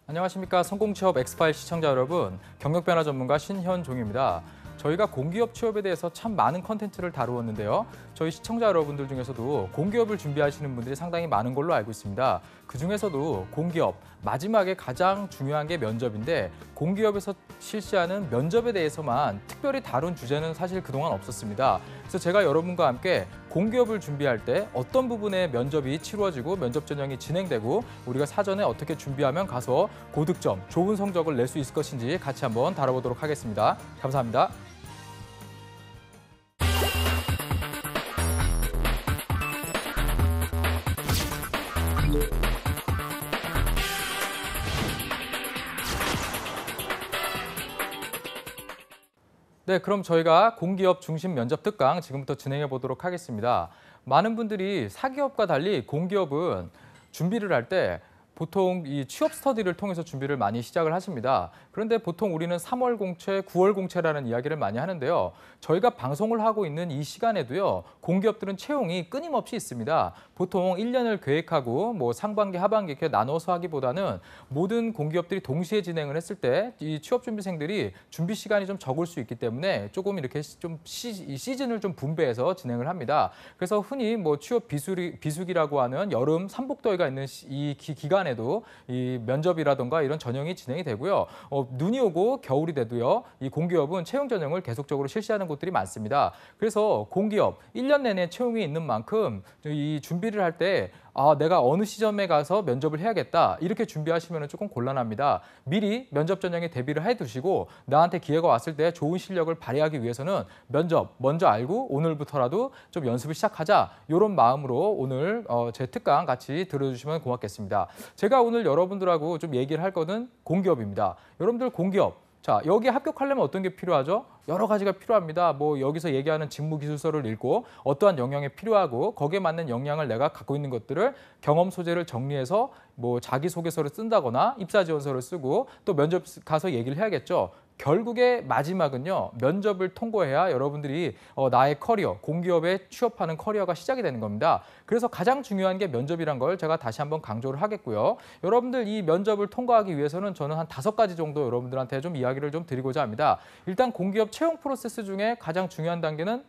안녕하십니까. 성공취업 엑스파일 시청자 여러분. 경력변화 전문가 신현종입니다. 저희가 공기업 취업에 대해서 참 많은 컨텐츠를 다루었는데요. 저희 시청자 여러분들 중에서도 공기업을 준비하시는 분들이 상당히 많은 걸로 알고 있습니다. 그중에서도 공기업, 마지막에 가장 중요한 게 면접인데 공기업에서 실시하는 면접에 대해서만 특별히 다룬 주제는 사실 그동안 없었습니다. 그래서 제가 여러분과 함께 공기업을 준비할 때 어떤 부분에 면접이 치루어지고 면접 전형이 진행되고 우리가 사전에 어떻게 준비하면 가서 고득점, 좋은 성적을 낼 수 있을 것인지 같이 한번 다뤄보도록 하겠습니다. 감사합니다. 네, 그럼 저희가 공기업 중심 면접 특강 지금부터 진행해 보도록 하겠습니다. 많은 분들이 사기업과 달리 공기업은 준비를 할 때 보통 이 취업 스터디를 통해서 준비를 많이 시작을 하십니다. 그런데 보통 우리는 3월 공채, 9월 공채라는 이야기를 많이 하는데요. 저희가 방송을 하고 있는 이 시간에도요. 공기업들은 채용이 끊임없이 있습니다. 보통 1년을 계획하고 뭐 상반기, 하반기 이렇게 나눠서 하기보다는 모든 공기업들이 동시에 진행을 했을 때 이 취업 준비생들이 준비 시간이 좀 적을 수 있기 때문에 조금 이렇게 좀 시즌을 좀 분배해서 진행을 합니다. 그래서 흔히 뭐 취업 비수기라고 하는 여름 삼복더위가 있는 이 기간에도 이 면접이라든가 이런 전형이 진행이 되고요. 눈이 오고 겨울이 돼도요. 이 공기업은 채용 전형을 계속적으로 실시하는 곳들이 많습니다. 그래서 공기업 1년 내내 채용이 있는 만큼 이 준비를 할 때 내가 어느 시점에 가서 면접을 해야겠다. 이렇게 준비하시면 조금 곤란합니다. 미리 면접 전형에 대비를 해두시고 나한테 기회가 왔을 때 좋은 실력을 발휘하기 위해서는 면접 먼저 알고 오늘부터라도 좀 연습을 시작하자. 이런 마음으로 오늘 제 특강 같이 들어주시면 고맙겠습니다. 제가 오늘 여러분들하고 좀 얘기를 할 거는 공기업입니다. 여러분들 공기업. 자, 여기 합격하려면 어떤 게 필요하죠? 여러 가지가 필요합니다. 뭐 여기서 얘기하는 직무기술서를 읽고 어떠한 역량이 필요하고 거기에 맞는 역량을 내가 갖고 있는 것들을 경험 소재를 정리해서 뭐 자기소개서를 쓴다거나 입사지원서를 쓰고 또 면접 가서 얘기를 해야겠죠. 결국에 마지막은요. 면접을 통과해야 여러분들이 나의 커리어, 공기업에 취업하는 커리어가 시작이 되는 겁니다. 그래서 가장 중요한 게 면접이란 걸 제가 다시 한번 강조를 하겠고요. 여러분들 이 면접을 통과하기 위해서는 저는 한 5가지 정도 여러분들한테 좀 이야기를 좀 드리고자 합니다. 일단 공기업 채용 프로세스 중에 가장 중요한 단계는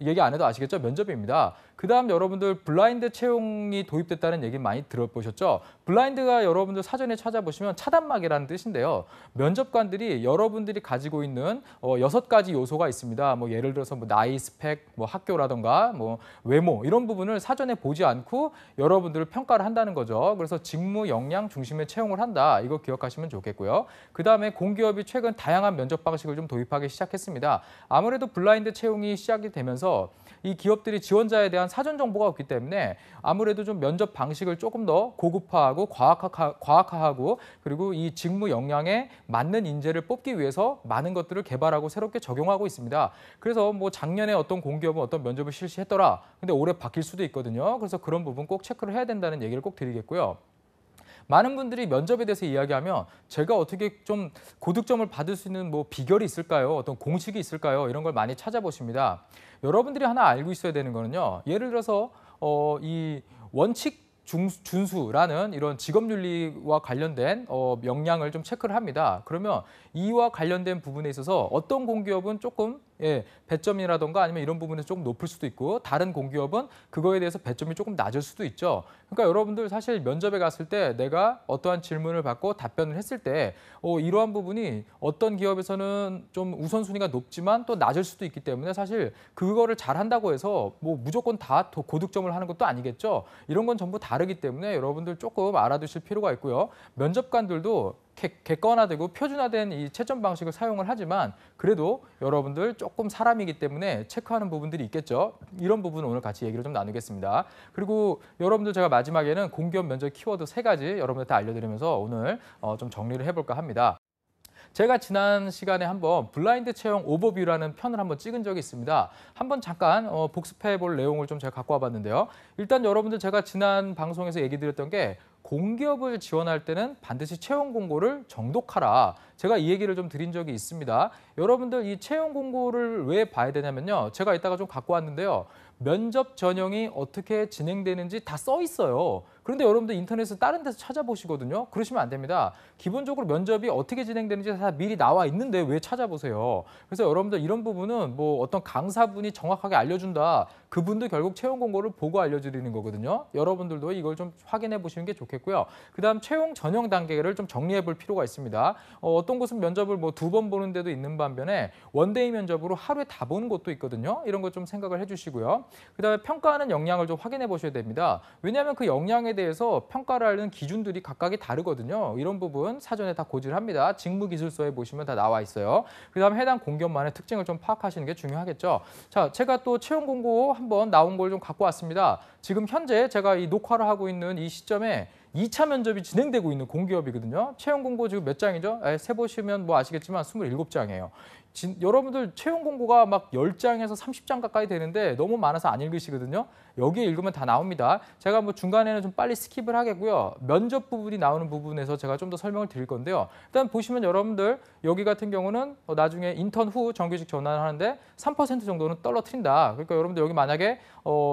얘기 안 해도 아시겠죠? 면접입니다. 그다음 여러분들 블라인드 채용이 도입됐다는 얘기 많이 들어보셨죠? 블라인드가 여러분들 사전에 찾아보시면 차단막이라는 뜻인데요. 면접관들이 여러분들이 가지고 있는 6가지 요소가 있습니다. 뭐 예를 들어서 뭐 나이, 스펙, 뭐 학교라든가 뭐 외모 이런 부분을 사전에 보지 않고 여러분들을 평가를 한다는 거죠. 그래서 직무 역량 중심의 채용을 한다. 이거 기억하시면 좋겠고요. 그다음에 공기업이 최근 다양한 면접 방식을 좀 도입하기 시작했습니다. 아무래도 블라인드 채용이 시작이 되면서 이 기업들이 지원자에 대한 사전 정보가 없기 때문에 아무래도 좀 면접 방식을 조금 더 고급화하고 과학화하고 그리고 이 직무 역량에 맞는 인재를 뽑기 위해서 많은 것들을 개발하고 새롭게 적용하고 있습니다. 그래서 뭐 작년에 어떤 공기업은 어떤 면접을 실시했더라. 근데 올해 바뀔 수도 있거든요. 그래서 그런 부분 꼭 체크를 해야 된다는 얘기를 꼭 드리겠고요. 많은 분들이 면접에 대해서 이야기하면 제가 어떻게 좀 고득점을 받을 수 있는 뭐 비결이 있을까요? 어떤 공식이 있을까요? 이런 걸 많이 찾아보십니다. 여러분들이 하나 알고 있어야 되는 거는요. 예를 들어서 이 원칙 준수라는 이런 직업윤리와 관련된 역량을 좀 체크를 합니다. 그러면 이와 관련된 부분에 있어서 어떤 공기업은 조금 배점이라던가 아니면 이런 부분에서 조금 높을 수도 있고 다른 공기업은 그거에 대해서 배점이 조금 낮을 수도 있죠. 그러니까 여러분들 사실 면접에 갔을 때 내가 어떠한 질문을 받고 답변을 했을 때 이러한 부분이 어떤 기업에서는 좀 우선순위가 높지만 또 낮을 수도 있기 때문에 사실 그거를 잘한다고 해서 뭐 무조건 다 고득점을 하는 것도 아니겠죠. 이런 건 전부 다르기 때문에 여러분들 조금 알아두실 필요가 있고요. 면접관들도 객관화되고 표준화된 이 채점 방식을 사용을 하지만 그래도 여러분들 조금 사람이기 때문에 체크하는 부분들이 있겠죠. 이런 부분 오늘 같이 얘기를 좀 나누겠습니다. 그리고 여러분들 제가 마지막에는 공기업 면접 키워드 3가지 여러분들한테 알려드리면서 오늘 좀 정리를 해볼까 합니다. 제가 지난 시간에 한번 블라인드 채용 오버뷰라는 편을 한번 찍은 적이 있습니다. 한번 잠깐 복습해 볼 내용을 좀 제가 갖고 와봤는데요. 일단 여러분들 제가 지난 방송에서 얘기 드렸던 게 공기업을 지원할 때는 반드시 채용 공고를 정독하라. 제가 이 얘기를 좀 드린 적이 있습니다. 여러분들 이 채용 공고를 왜 봐야 되냐면요. 제가 이따가 좀 갖고 왔는데요. 면접 전형이 어떻게 진행되는지 다 써 있어요. 그런데 여러분들 인터넷에서 다른 데서 찾아보시거든요. 그러시면 안 됩니다. 기본적으로 면접이 어떻게 진행되는지 다 미리 나와 있는데 왜 찾아보세요? 그래서 여러분들 이런 부분은 뭐 어떤 강사분이 정확하게 알려준다. 그분도 결국 채용 공고를 보고 알려드리는 거거든요. 여러분들도 이걸 좀 확인해 보시는 게 좋겠고요. 그다음 채용 전형 단계를 좀 정리해 볼 필요가 있습니다. 어떤 곳은 면접을 뭐 2번 보는 데도 있는 반면에 원데이 면접으로 하루에 다 보는 곳도 있거든요. 이런 거 좀 생각을 해주시고요. 그다음에 평가하는 역량을 좀 확인해 보셔야 됩니다. 왜냐하면 그 역량에 대해서 평가를 하는 기준들이 각각이 다르거든요. 이런 부분 사전에 다 고지를 합니다. 직무기술서에 보시면 다 나와 있어요. 그다음 해당 공기업만의 특징을 좀 파악하시는 게 중요하겠죠. 자, 제가 또 채용 공고 한번 나온 걸 좀 갖고 왔습니다. 지금 현재 제가 이 녹화를 하고 있는 이 시점에 2차 면접이 진행되고 있는 공기업이거든요. 채용 공고 지금 몇 장이죠? 세보시면 뭐 아시겠지만 27장이에요. 여러분들 채용 공고가 막 10장에서 30장 가까이 되는데 너무 많아서 안 읽으시거든요. 여기에 읽으면 다 나옵니다. 제가 뭐 중간에는 좀 빨리 스킵을 하겠고요. 면접 부분이 나오는 부분에서 제가 좀 더 설명을 드릴 건데요. 일단 보시면 여러분들 여기 같은 경우는 나중에 인턴 후 정규직 전환을 하는데 3% 정도는 떨어뜨린다. 그러니까 여러분들 여기 만약에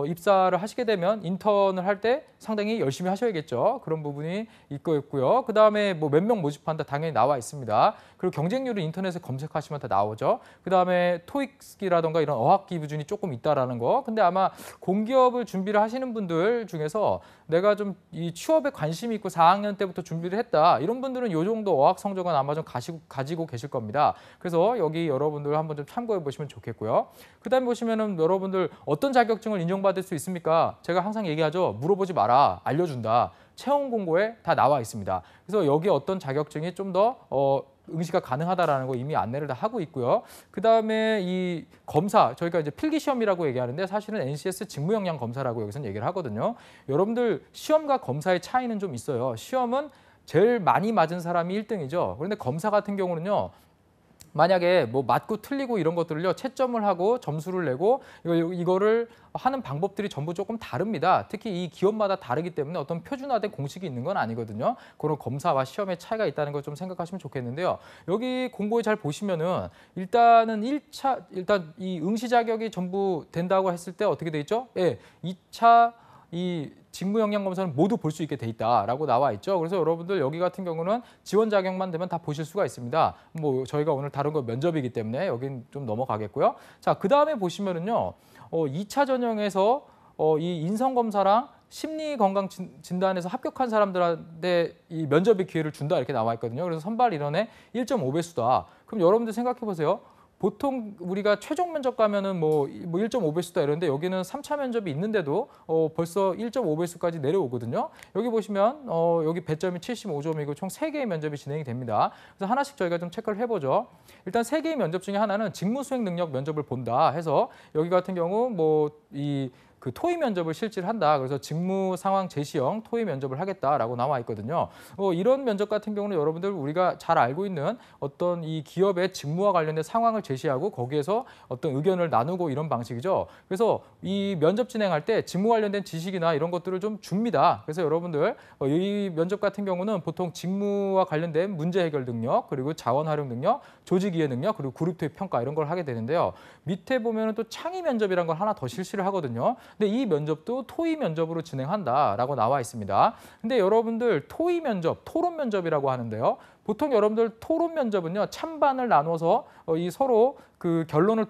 입사를 하시게 되면 인턴을 할 때 상당히 열심히 하셔야겠죠. 그런 부분이 있고요. 그다음에 뭐 몇 명 모집한다 당연히 나와 있습니다. 그리고 경쟁률을 인터넷에 검색하시면 다 나오죠. 그다음에 토익이라던가 이런 어학 기준이 조금 있다라는 거. 근데 아마 공기업을 준비를 하시는 분들 중에서 내가 좀 이 취업에 관심이 있고 4학년 때부터 준비를 했다. 이런 분들은 이 정도 어학 성적은 아마 좀 가지고 계실 겁니다. 그래서 여기 여러분들 한번 좀 참고해 보시면 좋겠고요. 그다음에 보시면은 여러분들 어떤 자격증을 인정받을 수 있습니까? 제가 항상 얘기하죠. 물어보지 마라. 알려준다. 채용 공고에 다 나와 있습니다. 그래서 여기 어떤 자격증이 좀 더 응시가 가능하다라는 거 이미 안내를 다 하고 있고요. 그다음에 이 검사, 저희가 이제 필기 시험이라고 얘기하는데 사실은 NCS 직무 역량 검사라고 여기서는 얘기를 하거든요. 여러분들 시험과 검사의 차이는 좀 있어요. 시험은 제일 많이 맞은 사람이 1등이죠. 그런데 검사 같은 경우는요. 만약에 뭐 맞고 틀리고 이런 것들을요 채점을 하고 점수를 내고 이거를 하는 방법들이 전부 조금 다릅니다. 특히 이 기업마다 다르기 때문에 어떤 표준화된 공식이 있는 건 아니거든요. 그런 검사와 시험의 차이가 있다는 걸 좀 생각하시면 좋겠는데요. 여기 공고에 잘 보시면은 일단 이 응시 자격이 전부 된다고 했을 때 어떻게 돼 있죠? 예, 2차 이 직무 역량 검사는 모두 볼 수 있게 돼 있다라고 나와 있죠. 그래서 여러분들 여기 같은 경우는 지원 자격만 되면 다 보실 수가 있습니다. 뭐 저희가 오늘 다룬 거 면접이기 때문에 여긴 좀 넘어가겠고요. 자, 그다음에 보시면은요. 2차 전형에서 이 인성 검사랑 심리 건강 진단에서 합격한 사람들한테 이 면접의 기회를 준다 이렇게 나와 있거든요. 그래서 선발 인원의 1.5배수다. 그럼 여러분들 생각해 보세요. 보통 우리가 최종 면접 가면은 뭐 1.5배수다 이러는데 여기는 3차 면접이 있는데도 벌써 1.5배수까지 내려오거든요. 여기 보시면 여기 배점이 75점이고 총 3개의 면접이 진행이 됩니다. 그래서 하나씩 저희가 좀 체크를 해보죠. 일단 3개의 면접 중에 하나는 직무 수행 능력 면접을 본다 해서 여기 같은 경우 그 토의 면접을 실시를 한다. 그래서 직무 상황 제시형 토의 면접을 하겠다라고 나와 있거든요. 이런 면접 같은 경우는 여러분들 우리가 잘 알고 있는 어떤 이 기업의 직무와 관련된 상황을 제시하고 거기에서 어떤 의견을 나누고 이런 방식이죠. 그래서 이 면접 진행할 때 직무 관련된 지식이나 이런 것들을 좀 줍니다. 그래서 여러분들 이 면접 같은 경우는 보통 직무와 관련된 문제 해결 능력, 그리고 자원 활용 능력, 조직 이해 능력, 그리고 그룹 투입 평가 이런 걸 하게 되는데요. 밑에 보면은 또 창의 면접이라는 걸 하나 더 실시를 하거든요. 근데 이 면접도 토의 면접으로 진행한다라고 나와 있습니다. 근데 여러분들 토의 면접, 토론 면접이라고 하는데요. 보통 여러분들 토론 면접은요 찬반을 나눠서 이 서로 그 결론을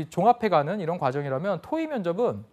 종합해가는 이런 과정이라면 토의 면접은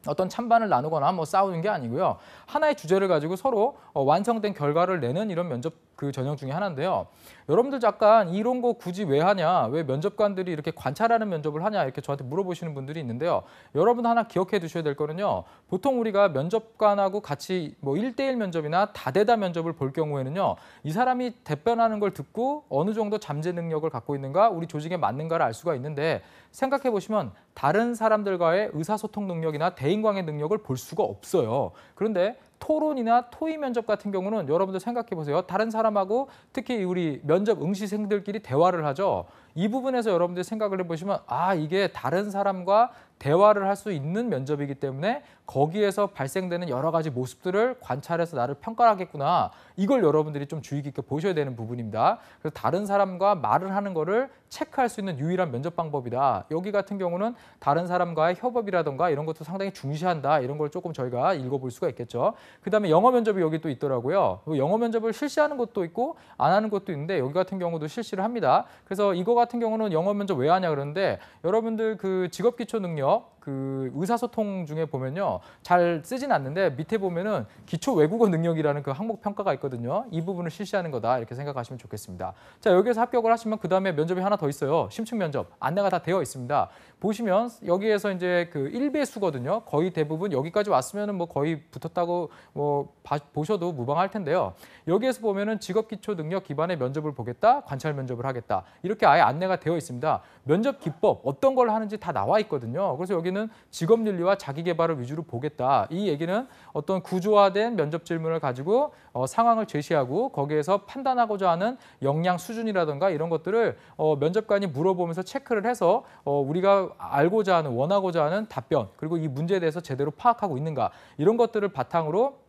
어떤 찬반을 나누거나 뭐 싸우는 게 아니고요. 하나의 주제를 가지고 서로 완성된 결과를 내는 이런 면접 그 전형 중에 하나인데요. 여러분들 잠깐 이런 거 굳이 왜 하냐? 왜 면접관들이 이렇게 관찰하는 면접을 하냐? 이렇게 저한테 물어보시는 분들이 있는데요. 여러분 하나 기억해 두셔야 될 거는요. 보통 우리가 면접관하고 같이 뭐 1대1 면접이나 다대다 면접을 볼 경우에는요. 이 사람이 답변하는 걸 듣고 어느 정도 잠재 능력을 갖고 있는가, 우리 조직에 맞는가를 알 수가 있는데 생각해 보시면 다른 사람들과의 의사소통 능력이나 대인관계 능력을 볼 수가 없어요. 그런데 토론이나 토의 면접 같은 경우는 여러분들 생각해 보세요. 다른 사람하고 특히 우리 면접 응시생들끼리 대화를 하죠. 이 부분에서 여러분들 생각을 해보시면 이게 다른 사람과 대화를 할 수 있는 면접이기 때문에 거기에서 발생되는 여러 가지 모습들을 관찰해서 나를 평가하겠구나. 이걸 여러분들이 좀 주의 깊게 보셔야 되는 부분입니다. 그래서 다른 사람과 말을 하는 거를 체크할 수 있는 유일한 면접 방법이다. 여기 같은 경우는 다른 사람과의 협업이라든가 이런 것도 상당히 중시한다. 이런 걸 조금 저희가 읽어볼 수가 있겠죠. 그다음에 영어 면접이 여기 또 있더라고요. 영어 면접을 실시하는 것도 있고 안 하는 것도 있는데 여기 같은 경우도 실시를 합니다. 그래서 이거 같은 경우는 영어 면접 왜 하냐 그러는데 여러분들 그 직업 기초 능력 그 의사소통 중에 보면요. 잘 쓰진 않는데 밑에 보면은 기초 외국어 능력이라는 그 항목 평가가 있거든요. 이 부분을 실시하는 거다 이렇게 생각하시면 좋겠습니다. 자, 여기에서 합격을 하시면 그다음에 면접이 하나 더 있어요. 심층 면접. 안내가 다 되어 있습니다. 보시면 여기에서 이제 그 1배수거든요. 거의 대부분 여기까지 왔으면은 뭐 거의 붙었다고 뭐 보셔도 무방할 텐데요. 여기에서 보면은 직업 기초 능력 기반의 면접을 보겠다. 관찰 면접을 하겠다. 이렇게 아예 안내가 되어 있습니다. 면접 기법 어떤 걸 하는지 다 나와 있거든요. 그래서 여기는 직업 윤리와 자기 개발을 위주로 보겠다. 이 얘기는 어떤 구조화된 면접 질문을 가지고 상황을 제시하고 거기에서 판단하고자 하는 역량 수준이라든가 이런 것들을 면접관이 물어보면서 체크를 해서 우리가 알고자 하는 원하고자 하는 답변 그리고 이 문제에 대해서 제대로 파악하고 있는가 이런 것들을 바탕으로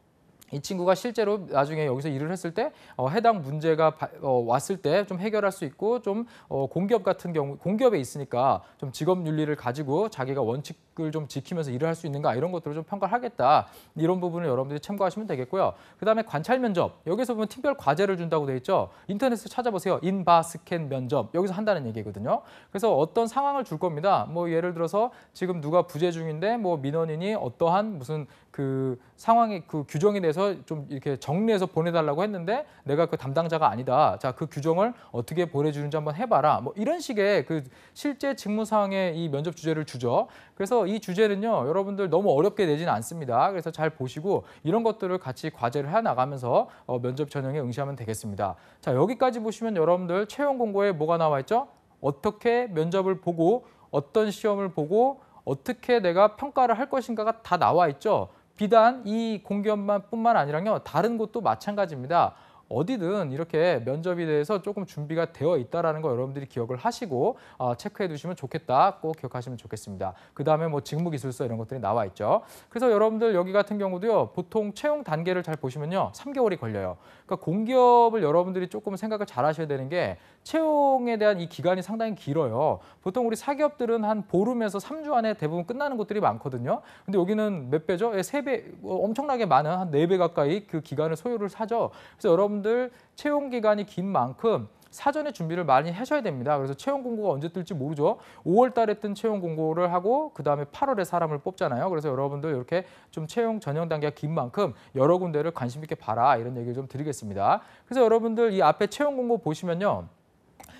이 친구가 실제로 나중에 여기서 일을 했을 때 해당 문제가 왔을 때 좀 해결할 수 있고 좀 공기업 같은 경우 공기업에 있으니까 좀 직업 윤리를 가지고 자기가 원칙을 좀 지키면서 일을 할 수 있는가 이런 것들을 좀 평가를 하겠다. 이런 부분을 여러분들이 참고하시면 되겠고요. 그다음에 관찰 면접. 여기서 보면 팀별 과제를 준다고 돼 있죠. 인터넷에 찾아보세요. 인바 스캔 면접. 여기서 한다는 얘기거든요. 그래서 어떤 상황을 줄 겁니다. 뭐 예를 들어서 지금 누가 부재 중인데 뭐 민원인이 어떠한 무슨 그 상황의 그 규정에 대해서 좀 이렇게 정리해서 보내달라고 했는데 내가 그 담당자가 아니다. 자, 그 규정을 어떻게 보내주는지 한번 해봐라. 뭐 이런 식의 그 실제 직무 상황의 이 면접 주제를 주죠. 그래서 이 주제는요, 여러분들 너무 어렵게 내지는 않습니다. 그래서 잘 보시고 이런 것들을 같이 과제를 해 나가면서 면접 전형에 응시하면 되겠습니다. 자, 여기까지 보시면 여러분들 채용 공고에 뭐가 나와 있죠? 어떻게 면접을 보고 어떤 시험을 보고 어떻게 내가 평가를 할 것인가가 다 나와 있죠. 비단 이 공기업뿐만 아니라요. 다른 곳도 마찬가지입니다. 어디든 이렇게 면접에 대해서 조금 준비가 되어 있다는 거 여러분들이 기억을 하시고 체크해 두시면 좋겠다. 꼭 기억하시면 좋겠습니다. 그다음에 뭐 직무기술서 이런 것들이 나와 있죠. 그래서 여러분들 여기 같은 경우도요. 보통 채용 단계를 잘 보시면요. 3개월이 걸려요. 그러니까 공기업을 여러분들이 조금 생각을 잘 하셔야 되는 게 채용에 대한 이 기간이 상당히 길어요. 보통 우리 사기업들은 한 보름에서 3주 안에 대부분 끝나는 곳들이 많거든요. 근데 여기는 몇 배죠? 3배, 엄청나게 많은 한 4배 가까이 그 기간을 소요를 하죠. 그래서 여러분들 채용 기간이 긴 만큼 사전에 준비를 많이 하셔야 됩니다. 그래서 채용 공고가 언제 뜰지 모르죠. 5월 달에 뜬 채용 공고를 하고 그다음에 8월에 사람을 뽑잖아요. 그래서 여러분들 이렇게 좀 채용 전형 단계가 긴 만큼 여러 군데를 관심 있게 봐라 이런 얘기를 좀 드리겠습니다. 그래서 여러분들 이 앞에 채용 공고 보시면요.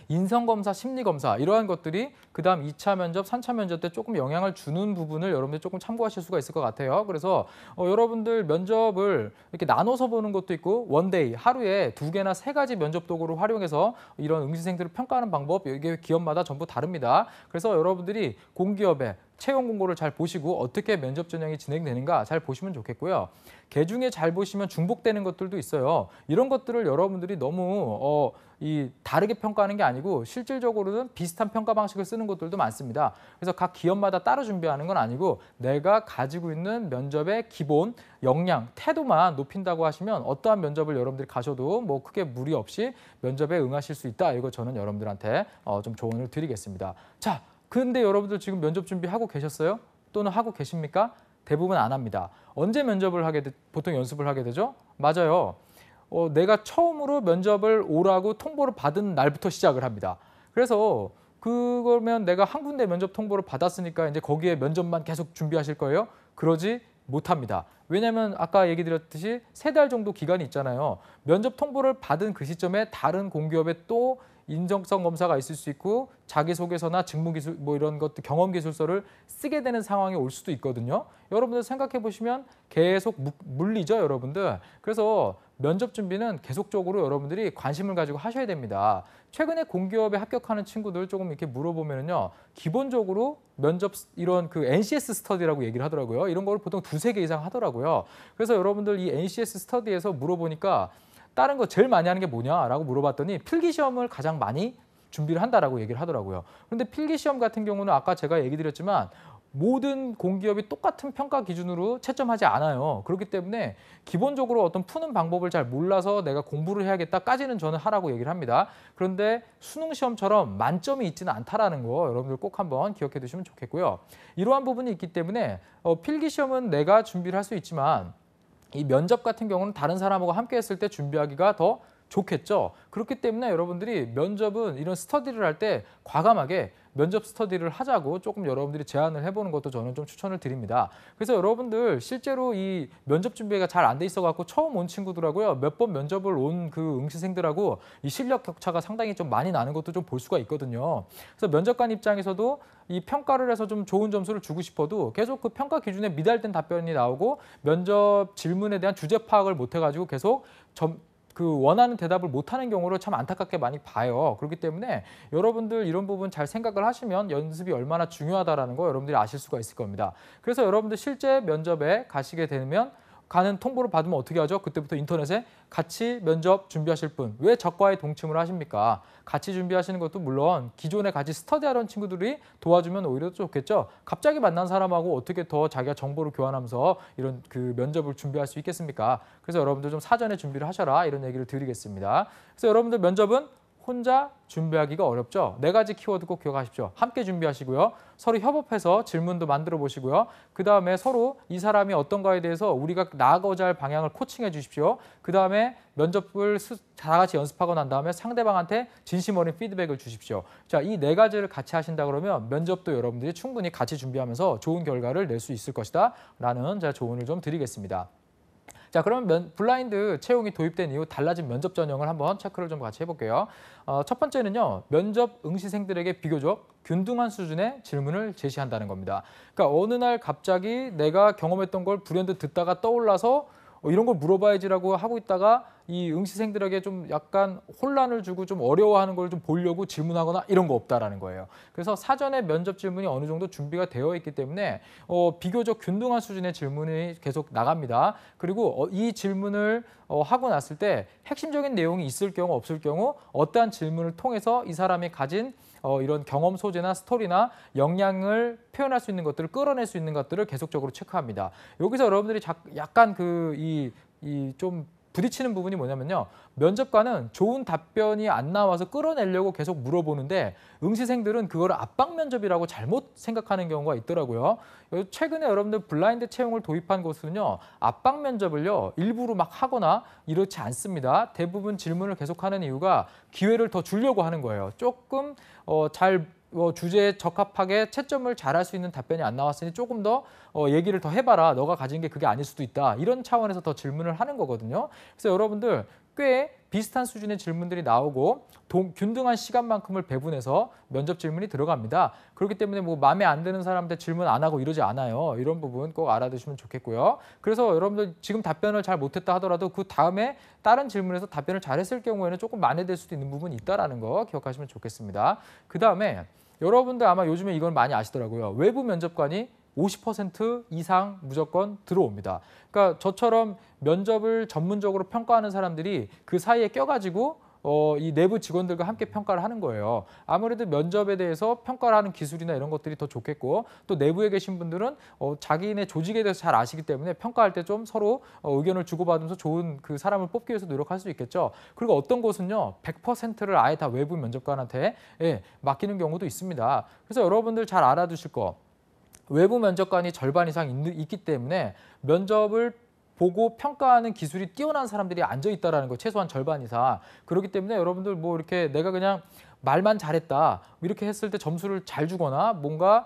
인성검사, 심리검사 이러한 것들이 그다음 2차 면접, 3차 면접 때 조금 영향을 주는 부분을 여러분들 조금 참고하실 수가 있을 것 같아요. 그래서 여러분들 면접을 이렇게 나눠서 보는 것도 있고 원데이, 하루에 2개나 3가지 면접 도구를 활용해서 이런 응시생들을 평가하는 방법 이게 기업마다 전부 다릅니다. 그래서 여러분들이 공기업에 채용 공고를 잘 보시고 어떻게 면접 전형이 진행되는가 잘 보시면 좋겠고요. 개중에 잘 보시면 중복되는 것들도 있어요. 이런 것들을 여러분들이 너무 다르게 평가하는 게 아니고 실질적으로는 비슷한 평가 방식을 쓰는 것들도 많습니다. 그래서 각 기업마다 따로 준비하는 건 아니고 내가 가지고 있는 면접의 기본, 역량, 태도만 높인다고 하시면 어떠한 면접을 여러분들이 가셔도 뭐 크게 무리 없이 면접에 응하실 수 있다. 이거 저는 여러분들한테 좀 조언을 드리겠습니다. 자, 근데 여러분들 지금 면접 준비하고 계셨어요? 또는 하고 계십니까? 대부분 안 합니다. 언제 면접을 보통 연습을 하게 되죠? 맞아요. 내가 처음으로 면접을 오라고 통보를 받은 날부터 시작을 합니다. 그래서 그러면 내가 한 군데 면접 통보를 받았으니까 이제 거기에 면접만 계속 준비하실 거예요? 그러지 못합니다. 왜냐하면 아까 얘기 드렸듯이 3달 정도 기간이 있잖아요. 면접 통보를 받은 그 시점에 다른 공기업에 또 인정성 검사가 있을 수 있고 자기소개서나 직무기술 뭐 이런 것들 경험기술서를 쓰게 되는 상황이 올 수도 있거든요. 여러분들 생각해 보시면 계속 물리죠, 여러분들. 그래서 면접 준비는 계속적으로 여러분들이 관심을 가지고 하셔야 됩니다. 최근에 공기업에 합격하는 친구들 조금 이렇게 물어보면요. 기본적으로 면접 이런 그 NCS 스터디라고 얘기를 하더라고요. 이런 걸 보통 2-3개 이상 하더라고요. 그래서 여러분들 이 NCS 스터디에서 물어보니까 다른 거 제일 많이 하는 게 뭐냐라고 물어봤더니 필기시험을 가장 많이 준비를 한다라고 얘기를 하더라고요. 그런데 필기시험 같은 경우는 아까 제가 얘기 드렸지만 모든 공기업이 똑같은 평가 기준으로 채점하지 않아요. 그렇기 때문에 기본적으로 어떤 푸는 방법을 잘 몰라서 내가 공부를 해야겠다까지는 저는 하라고 얘기를 합니다. 그런데 수능 시험처럼 만점이 있지는 않다라는 거 여러분들 꼭 한번 기억해 두시면 좋겠고요. 이러한 부분이 있기 때문에 필기 시험은 내가 준비를 할 수 있지만 이 면접 같은 경우는 다른 사람하고 함께 했을 때 준비하기가 더 좋겠죠. 그렇기 때문에 여러분들이 면접은 이런 스터디를 할 때 과감하게 면접 스터디를 하자고 조금 여러분들이 제안을 해보는 것도 저는 좀 추천을 드립니다. 그래서 여러분들 실제로 이 면접 준비가 잘 안 돼 있어갖고 처음 온 친구들하고요. 몇 번 면접을 온 그 응시생들하고 이 실력 격차가 상당히 좀 많이 나는 것도 좀 볼 수가 있거든요. 그래서 면접관 입장에서도 이 평가를 해서 좀 좋은 점수를 주고 싶어도 계속 그 평가 기준에 미달된 답변이 나오고 면접 질문에 대한 주제 파악을 못 해가지고 계속 그 원하는 대답을 못하는 경우를 참 안타깝게 많이 봐요. 그렇기 때문에 여러분들 이런 부분 잘 생각을 하시면 연습이 얼마나 중요하다는 거 여러분들이 아실 수가 있을 겁니다. 그래서 여러분들 실제 면접에 가시게 되면 가는 통보를 받으면 어떻게 하죠? 그때부터 인터넷에 같이 면접 준비하실 분, 왜 저과에 동침을 하십니까? 같이 준비하시는 것도 물론 기존에 같이 스터디하던 친구들이 도와주면 오히려 좋겠죠. 갑자기 만난 사람하고 어떻게 더 자기가 정보를 교환하면서 이런 그 면접을 준비할 수 있겠습니까? 그래서 여러분들 좀 사전에 준비를 하셔라 이런 얘기를 드리겠습니다. 그래서 여러분들 면접은 혼자 준비하기가 어렵죠. 4가지 키워드 꼭 기억하십시오. 함께 준비하시고요. 서로 협업해서 질문도 만들어 보시고요. 그다음에 서로 이 사람이 어떤가에 대해서 우리가 나아가고자 할 방향을 코칭해 주십시오. 그다음에 면접을 다 같이 연습하고 난 다음에 상대방한테 진심 어린 피드백을 주십시오. 자, 이 4가지를 같이 하신다 그러면 면접도 여러분들이 충분히 같이 준비하면서 좋은 결과를 낼 수 있을 것이다 라는 제가 조언을 좀 드리겠습니다. 자, 그러면 블라인드 채용이 도입된 이후 달라진 면접 전형을 한번 체크를 좀 같이 해볼게요. 첫 번째는요, 면접 응시생들에게 비교적 균등한 수준의 질문을 제시한다는 겁니다. 그러니까 어느 날 갑자기 내가 경험했던 걸 불현듯 듣다가 떠올라서 이런 걸 물어봐야지라고 하고 있다가 이 응시생들에게 좀 약간 혼란을 주고 좀 어려워하는 걸 좀 보려고 질문하거나 이런 거 없다라는 거예요. 그래서 사전에 면접 질문이 어느 정도 준비가 되어 있기 때문에 비교적 균등한 수준의 질문이 계속 나갑니다. 그리고 이 질문을 하고 났을 때 핵심적인 내용이 있을 경우 없을 경우 어떠한 질문을 통해서 이 사람이 가진 이런 경험 소재나 스토리나 역량을 표현할 수 있는 것들을 끌어낼 수 있는 것들을 계속적으로 체크합니다. 여기서 여러분들이 약간 좀 부딪히는 부분이 뭐냐면요. 면접관은 좋은 답변이 안 나와서 끌어내려고 계속 물어보는데 응시생들은 그걸 압박 면접이라고 잘못 생각하는 경우가 있더라고요. 최근에 여러분들 블라인드 채용을 도입한 곳은요. 압박 면접을요. 일부러 막 하거나 이렇지 않습니다. 대부분 질문을 계속하는 이유가 기회를 더 주려고 하는 거예요. 조금 주제에 적합하게 채점을 잘할 수 있는 답변이 안 나왔으니 조금 더 얘기를 더 해봐라. 너가 가진 게 그게 아닐 수도 있다. 이런 차원에서 더 질문을 하는 거거든요. 그래서 여러분들 꽤 비슷한 수준의 질문들이 나오고 균등한 시간만큼을 배분해서 면접 질문이 들어갑니다. 그렇기 때문에 뭐 마음에 안 드는 사람한테 질문 안 하고 이러지 않아요. 이런 부분 꼭 알아두시면 좋겠고요. 그래서 여러분들 지금 답변을 잘 못했다 하더라도 그 다음에 다른 질문에서 답변을 잘했을 경우에는 조금 만회될 수도 있는 부분이 있다는 거 기억하시면 좋겠습니다. 그 다음에 여러분들 아마 요즘에 이걸 많이 아시더라고요. 외부 면접관이 50% 이상 무조건 들어옵니다. 그러니까 저처럼 면접을 전문적으로 평가하는 사람들이 그 사이에 껴가지고 이 내부 직원들과 함께 평가를 하는 거예요. 아무래도 면접에 대해서 평가를 하는 기술이나 이런 것들이 더 좋겠고 또 내부에 계신 분들은 자기네 조직에 대해서 잘 아시기 때문에 평가할 때 좀 서로 의견을 주고받으면서 좋은 그 사람을 뽑기 위해서 노력할 수 있겠죠. 그리고 어떤 곳은요 100%를 아예 다 외부 면접관한테 맡기는 경우도 있습니다. 그래서 여러분들 잘 알아두실 거 외부 면접관이 절반 이상 있기 때문에 면접을 보고 평가하는 기술이 뛰어난 사람들이 앉아 있다라는 거 최소한 절반 이상. 그렇기 때문에 여러분들 뭐 이렇게 내가 그냥 말만 잘했다 이렇게 했을 때 점수를 잘 주거나 뭔가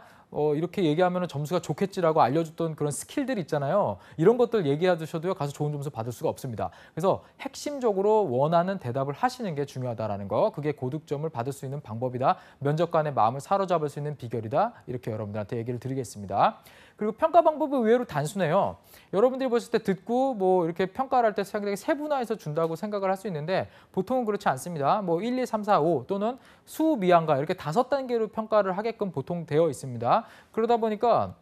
이렇게 얘기하면 점수가 좋겠지라고 알려줬던 그런 스킬들 있잖아요. 이런 것들 얘기해 두셔도요 가서 좋은 점수 받을 수가 없습니다. 그래서 핵심적으로 원하는 대답을 하시는 게 중요하다라는 거. 그게 고득점을 받을 수 있는 방법이다. 면접관의 마음을 사로잡을 수 있는 비결이다. 이렇게 여러분들한테 얘기를 드리겠습니다. 그리고 평가 방법은 의외로 단순해요. 여러분들이 보실 때 듣고 뭐 이렇게 평가를 할 때 상당히 세분화해서 준다고 생각을 할 수 있는데 보통은 그렇지 않습니다. 뭐 1, 2, 3, 4, 5 또는 수, 미양가 이렇게 5단계로 평가를 하게끔 보통 되어 있습니다. 그러다 보니까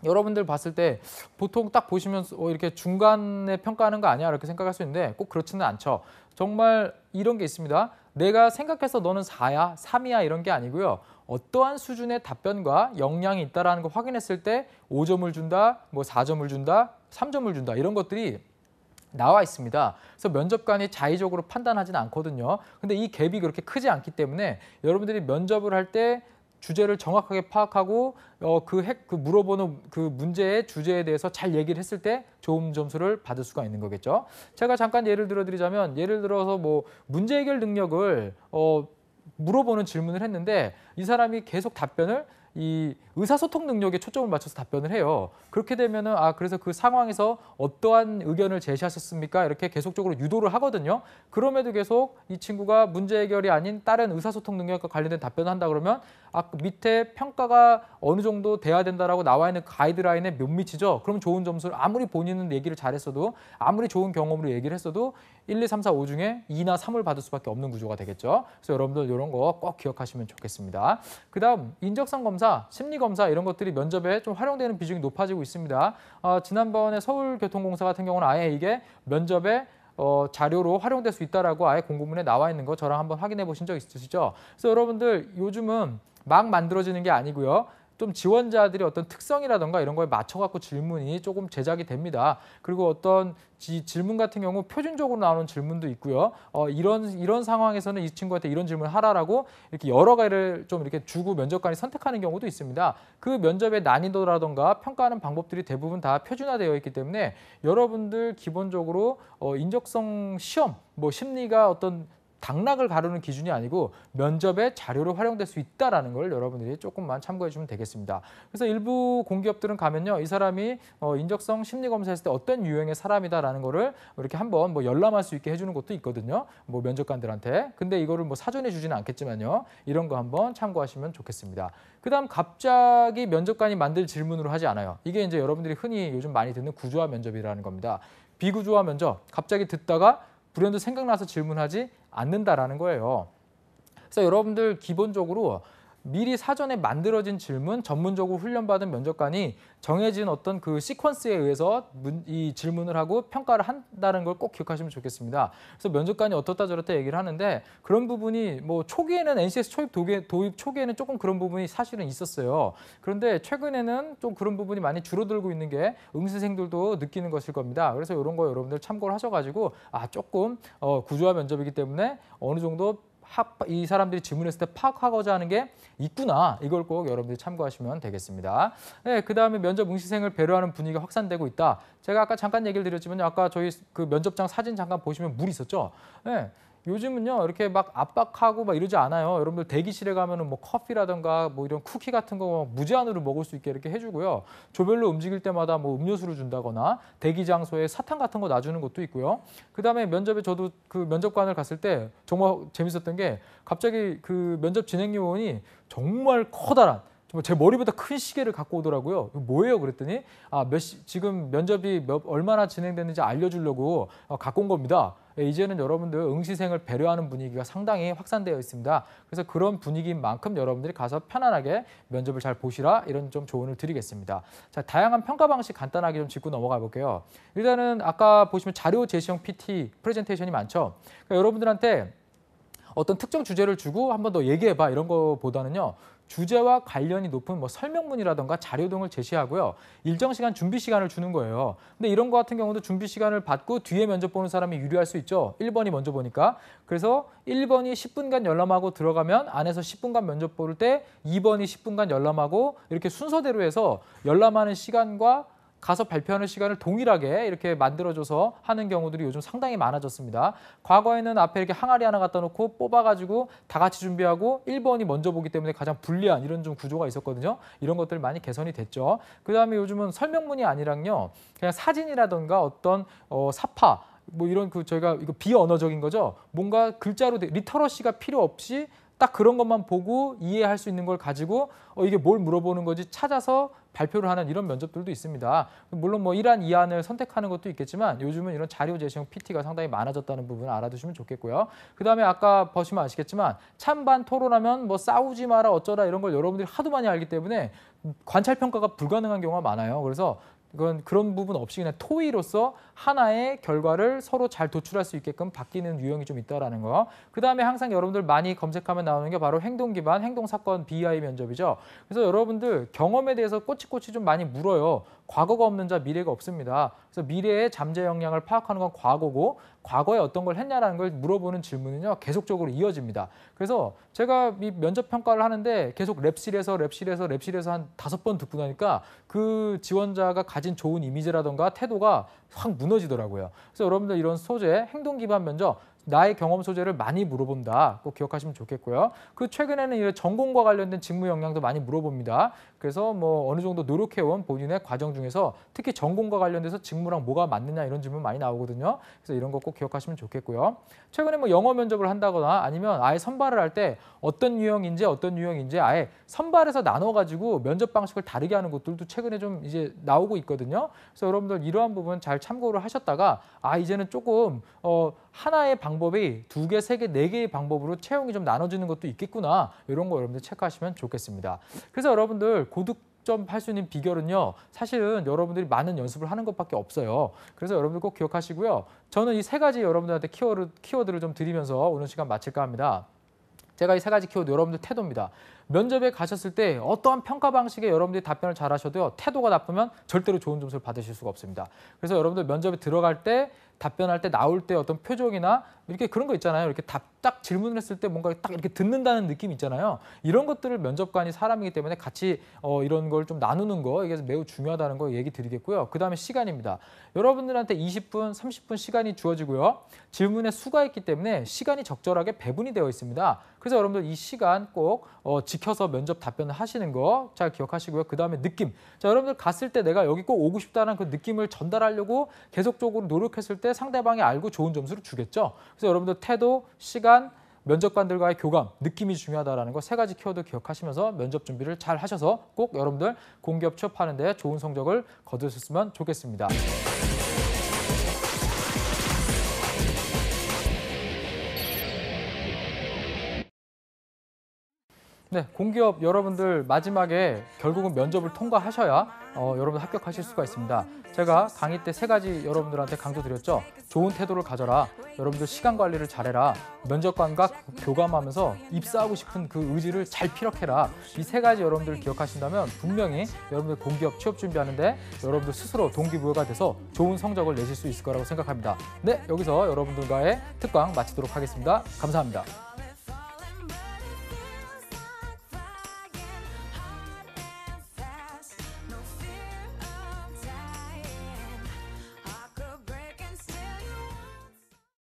여러분들 봤을 때 보통 딱 보시면 이렇게 중간에 평가하는 거 아니야 이렇게 생각할 수 있는데 꼭 그렇지는 않죠. 정말 이런 게 있습니다. 내가 생각해서 너는 4야, 3이야 이런 게 아니고요. 어떠한 수준의 답변과 역량이 있다라는 걸 확인했을 때 5점을 준다, 뭐 4점을 준다, 3점을 준다 이런 것들이 나와 있습니다. 그래서 면접관이 자의적으로 판단하지는 않거든요. 근데 이 갭이 그렇게 크지 않기 때문에 여러분들이 면접을 할 때 주제를 정확하게 파악하고 그 물어보는 그 문제의 주제에 대해서 잘 얘기를 했을 때 좋은 점수를 받을 수가 있는 거겠죠. 제가 잠깐 예를 들어드리자면 예를 들어서 뭐 문제 해결 능력을 물어보는 질문을 했는데 이 사람이 계속 답변을 이 의사소통 능력에 초점을 맞춰서 답변을 해요. 그렇게 되면은 그래서 그 상황에서 어떠한 의견을 제시하셨습니까? 이렇게 계속적으로 유도를 하거든요. 그럼에도 계속 이 친구가 문제 해결이 아닌 다른 의사소통 능력과 관련된 답변을 한다 그러면 밑에 평가가 어느 정도 돼야 된다라고 나와 있는 가이드라인에 몇 미치죠. 그럼 좋은 점수를 아무리 본인은 얘기를 잘했어도 아무리 좋은 경험으로 얘기를 했어도 1, 2, 3, 4, 5 중에 2나 3을 받을 수밖에 없는 구조가 되겠죠. 그래서 여러분들 이런 거 꼭 기억하시면 좋겠습니다. 그다음 인적성 검사, 심리 검사 이런 것들이 면접에 좀 활용되는 비중이 높아지고 있습니다. 지난번에 서울교통공사 같은 경우는 아예 이게 면접에 자료로 활용될 수 있다라고 아예 공고문에 나와 있는 거 저랑 한번 확인해 보신 적 있으시죠? 그래서 여러분들 요즘은 막 만들어지는 게 아니고요. 좀 지원자들이 어떤 특성이라던가 이런 거에 맞춰갖고 질문이 조금 제작이 됩니다. 그리고 어떤 질문 같은 경우 표준적으로 나오는 질문도 있고요. 이런 상황에서는 이 친구한테 이런 질문을 하라라고 이렇게 여러 가지를 좀 이렇게 주고 면접관이 선택하는 경우도 있습니다. 그 면접의 난이도라던가 평가하는 방법들이 대부분 다 표준화되어 있기 때문에 여러분들 기본적으로 인적성 시험, 뭐 심리가 어떤 당락을 가르는 기준이 아니고 면접에 자료로 활용될 수 있다는 걸 여러분들이 조금만 참고해 주면 되겠습니다. 그래서 일부 공기업들은 가면요. 이 사람이 인적성 심리 검사했을 때 어떤 유형의 사람이다라는 거를 이렇게 한번 뭐 열람할 수 있게 해주는 것도 있거든요. 뭐 면접관들한테. 근데 이거를 뭐 사전에 주지는 않겠지만요. 이런 거 한번 참고하시면 좋겠습니다. 그다음 갑자기 면접관이 만들 질문으로 하지 않아요. 이게 이제 여러분들이 흔히 요즘 많이 듣는 구조화 면접이라는 겁니다. 비구조화 면접, 갑자기 듣다가 불현듯 생각나서 질문하지 않는다라는 거예요. 그래서 여러분들 기본적으로 미리 사전에 만들어진 질문, 전문적으로 훈련받은 면접관이 정해진 어떤 그 시퀀스에 의해서 이 질문을 하고 평가를 한다는 걸 꼭 기억하시면 좋겠습니다. 그래서 면접관이 어떻다 저렇다 얘기를 하는데 그런 부분이 뭐 초기에는 NCS 도입 초기에는 조금 그런 부분이 사실은 있었어요. 그런데 최근에는 좀 그런 부분이 많이 줄어들고 있는 게 응시생들도 느끼는 것일 겁니다. 그래서 이런 거 여러분들 참고를 하셔가지고 조금 구조화 면접이기 때문에 어느 정도 이 사람들이 질문했을 때 파악하고자 하는 게 있구나. 이걸 꼭 여러분들이 참고하시면 되겠습니다. 네, 그다음에 면접 응시생을 배려하는 분위기가 확산되고 있다. 제가 아까 잠깐 얘기를 드렸지만 아까 저희 그 면접장 사진 잠깐 보시면 물 있었죠. 네, 요즘은요 이렇게 막 압박하고 막 이러지 않아요. 여러분들 대기실에 가면은 뭐 커피라든가 뭐 이런 쿠키 같은 거 무제한으로 먹을 수 있게 이렇게 해주고요. 조별로 움직일 때마다 뭐 음료수를 준다거나 대기 장소에 사탕 같은 거 놔주는 것도 있고요. 그다음에 면접에 저도 그 면접관을 갔을 때 정말 재밌었던 게 갑자기 그 면접 진행 요원이 정말 커다란 정말 제 머리보다 큰 시계를 갖고 오더라고요. 이거 뭐예요? 그랬더니 지금 면접이 얼마나 진행됐는지 알려주려고 갖고 온 겁니다. 이제는 여러분들 응시생을 배려하는 분위기가 상당히 확산되어 있습니다. 그래서 그런 분위기인 만큼 여러분들이 가서 편안하게 면접을 잘 보시라 이런 좀 조언을 드리겠습니다. 자, 다양한 평가 방식 간단하게 좀 짚고 넘어가 볼게요. 일단은 아까 보시면 자료 제시형 PT 프레젠테이션이 많죠. 그러니까 여러분들한테 어떤 특정 주제를 주고 한 번 더 얘기해봐 이런 거보다는요. 주제와 관련이 높은 뭐 설명문이라든가 자료 등을 제시하고요. 일정 시간 준비 시간을 주는 거예요. 근데 이런 거 같은 경우도 준비 시간을 받고 뒤에 면접 보는 사람이 유리할 수 있죠. 1번이 먼저 보니까. 그래서 1번이 10분간 열람하고 들어가면 안에서 10분간 면접 볼 때 2번이 10분간 열람하고 이렇게 순서대로 해서 열람하는 시간과 가서 발표하는 시간을 동일하게 이렇게 만들어줘서 하는 경우들이 요즘 상당히 많아졌습니다. 과거에는 앞에 이렇게 항아리 하나 갖다 놓고 뽑아가지고 다 같이 준비하고 1번이 먼저 보기 때문에 가장 불리한 이런 좀 구조가 있었거든요. 이런 것들 많이 개선이 됐죠. 그다음에 요즘은 설명문이 아니랑요. 그냥 사진이라든가 어떤 사파 뭐 이런 저희가 이거 비언어적인 거죠. 뭔가 글자로 리터러시가 필요 없이 딱 그런 것만 보고 이해할 수 있는 걸 가지고 이게 뭘 물어보는 건지 찾아서 발표를 하는 이런 면접들도 있습니다. 물론 뭐 1안, 2안을 선택하는 것도 있겠지만 요즘은 이런 자료 제시형 PT가 상당히 많아졌다는 부분을 알아두시면 좋겠고요. 그다음에 아까 보시면 아시겠지만 찬반 토론하면 뭐 싸우지 마라 어쩌라 이런 걸 여러분들이 하도 많이 알기 때문에 관찰 평가가 불가능한 경우가 많아요. 그래서 이건 그런 부분 없이 그냥 토의로서 하나의 결과를 서로 잘 도출할 수 있게끔 바뀌는 유형이 좀 있다라는 거. 그다음에 항상 여러분들 많이 검색하면 나오는 게 바로 행동 기반 행동 사건 BI 면접이죠. 그래서 여러분들 경험에 대해서 꼬치꼬치 좀 많이 물어요. 과거가 없는 자 미래가 없습니다. 그래서 미래의 잠재 역량을 파악하는 건 과거고 과거에 어떤 걸 했냐라는 걸 물어보는 질문은요. 계속적으로 이어집니다. 그래서 제가 이 면접 평가를 하는데 계속 랩실에서 한 5번 듣고 나니까 그 지원자가 가진 좋은 이미지라던가 태도가 확 무너지더라고요. 그래서 여러분들 이런 소재, 행동 기반 면접 나의 경험 소재를 많이 물어본다. 꼭 기억하시면 좋겠고요. 그 최근에는 이런 전공과 관련된 직무 역량도 많이 물어봅니다. 그래서 뭐 어느 정도 노력해온 본인의 과정 중에서 특히 전공과 관련돼서 직무랑 뭐가 맞느냐 이런 질문 많이 나오거든요. 그래서 이런 거 꼭 기억하시면 좋겠고요. 최근에 뭐 영어 면접을 한다거나 아니면 아예 선발을 할 때 어떤 유형인지 아예 선발해서 나눠가지고 면접 방식을 다르게 하는 것들도 최근에 좀 이제 나오고 있거든요. 그래서 여러분들 이러한 부분 잘 참고를 하셨다가 이제는 조금 하나의 방법이 2개, 3개, 4개의 방법으로 채용이 좀 나눠지는 것도 있겠구나. 이런 거 여러분들 체크하시면 좋겠습니다. 그래서 여러분들 고득점 할 수 있는 비결은요. 사실은 여러분들이 많은 연습을 하는 것밖에 없어요. 그래서 여러분들 꼭 기억하시고요. 저는 이 3가지 여러분들한테 키워드를 좀 드리면서 오늘 시간 마칠까 합니다. 제가 이 3가지 키워드 여러분들 태도입니다. 면접에 가셨을 때 어떠한 평가 방식에 여러분들이 답변을 잘 하셔도요. 태도가 나쁘면 절대로 좋은 점수를 받으실 수가 없습니다. 그래서 여러분들 면접에 들어갈 때 답변할 때 나올 때 어떤 표정이나 이렇게 그런 거 있잖아요. 이렇게 딱 질문을 했을 때 뭔가 딱 이렇게 듣는다는 느낌 있잖아요. 이런 것들을 면접관이 사람이기 때문에 같이 이런 걸 좀 나누는 거 이게 매우 중요하다는 거 얘기 드리겠고요. 그다음에 시간입니다. 여러분들한테 20분, 30분 시간이 주어지고요. 질문의 수가 있기 때문에 시간이 적절하게 배분이 되어 있습니다. 그래서 여러분들 이 시간 꼭 지켜서 면접 답변을 하시는 거 잘 기억하시고요. 그다음에 느낌. 자, 여러분들 갔을 때 내가 여기 꼭 오고 싶다는 그 느낌을 전달하려고 계속적으로 노력했을 때 상대방이 알고 좋은 점수를 주겠죠. 그래서 여러분들 태도, 시간, 면접관들과의 교감, 느낌이 중요하다는 거 3가지 키워드 기억하시면서 면접 준비를 잘 하셔서 꼭 여러분들 공기업 취업하는 데 좋은 성적을 거두셨으면 좋겠습니다. 네, 공기업 여러분들 마지막에 결국은 면접을 통과하셔야 여러분들 합격하실 수가 있습니다. 제가 강의 때 3가지 여러분들한테 강조드렸죠. 좋은 태도를 가져라. 여러분들 시간 관리를 잘해라. 면접관과 교감하면서 입사하고 싶은 그 의지를 잘 피력해라. 이 3가지 여러분들 기억하신다면 분명히 여러분들 공기업 취업 준비하는데 여러분들 스스로 동기부여가 돼서 좋은 성적을 내실 수 있을 거라고 생각합니다. 네, 여기서 여러분들과의 특강 마치도록 하겠습니다. 감사합니다.